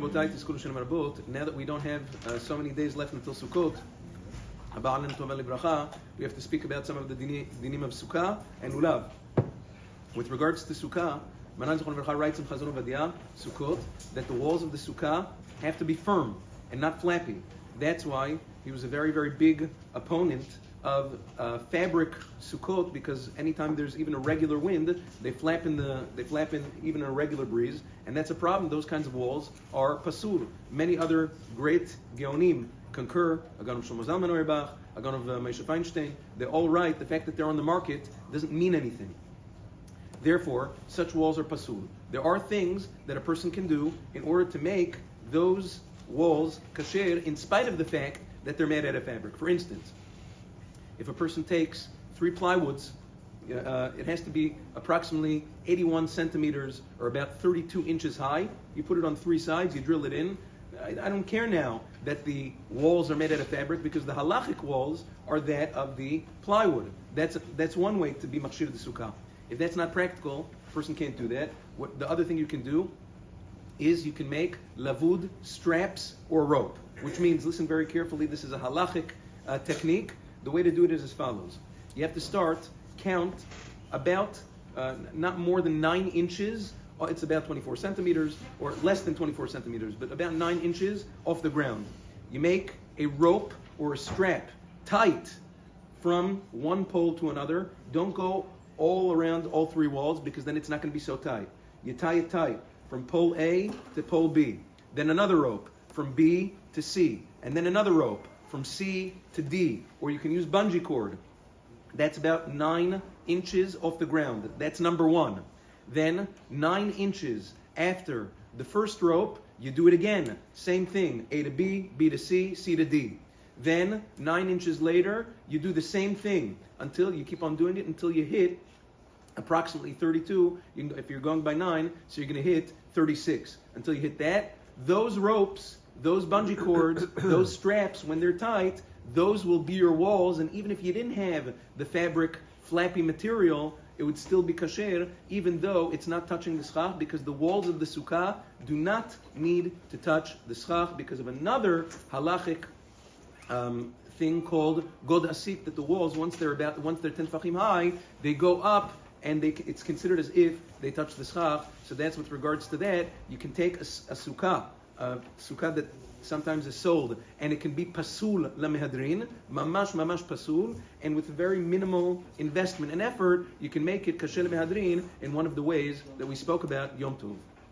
Now that we don't have so many days left until Sukkot, we have to speak about some of the dinim of Sukkah and Ulav. With regards to Sukkah, Maran Zichron Livracha writes in Chazon Ovadia, Sukkot, that the walls of the Sukkah have to be firm and not flappy. That's why he was a very, very big opponent of fabric Sukkot, because anytime there's even a regular wind, they flap in even a regular breeze, and that's a problem. Those kinds of walls are pasul. Many other great Geonim concur. Agan of Shlomo Zalman Auerbach, Agan of Moshe Feinstein. They all write the fact that they're on the market doesn't mean anything. Therefore, such walls are pasul. There are things that a person can do in order to make those walls kasher, in spite of the fact that they're made out of fabric. For instance, if a person takes 3 plywoods, it has to be approximately 81 centimeters or about 32 inches high. You put it on 3 sides, you drill it in. I don't care now that the walls are made out of fabric, because the halachic walls are that of the plywood. That's one way to be machshir the sukkah. If that's not practical, a person can't do that. The other thing you can do is you can make lavud straps or rope, which means, listen very carefully, this is a halachic technique. The way to do it is as follows. You have to count about not more than 9 inches, it's about 24 centimeters, or less than 24 centimeters, but about 9 inches off the ground. You make a rope or a strap tight from one pole to another. Don't go all around all 3 walls, because then it's not going to be so tight. You tie it tight from pole A to pole B. Then another rope from B to C. And then another rope from C to D. Or you can use bungee cord. That's about 9 inches off the ground. That's number 1. Then 9 inches after the first rope, you do it again. Same thing. A to B, B to C, C to D. Then 9 inches later, you do the same thing until you keep on doing it until you hit approximately 32. If you're going by 9, so you're going to hit 36. Until you hit that, those ropes, those bungee cords, those straps, when they're tight, those will be your walls. And even if you didn't have the fabric flappy material, it would still be kasher, even though it's not touching the schach, because the walls of the sukkah do not need to touch the schach because of another halachic thing called god asik, that the walls, once they're 10 tefachim high, they go up, and it's considered as if they touch the schach. So that's with regards to that. You can take a sukkah that sometimes is sold, and it can be pasul lemehadrin, mamash pasul, and with very minimal investment and effort, you can make it kasher lemehadrin in one of the ways that we spoke about Yom Tov.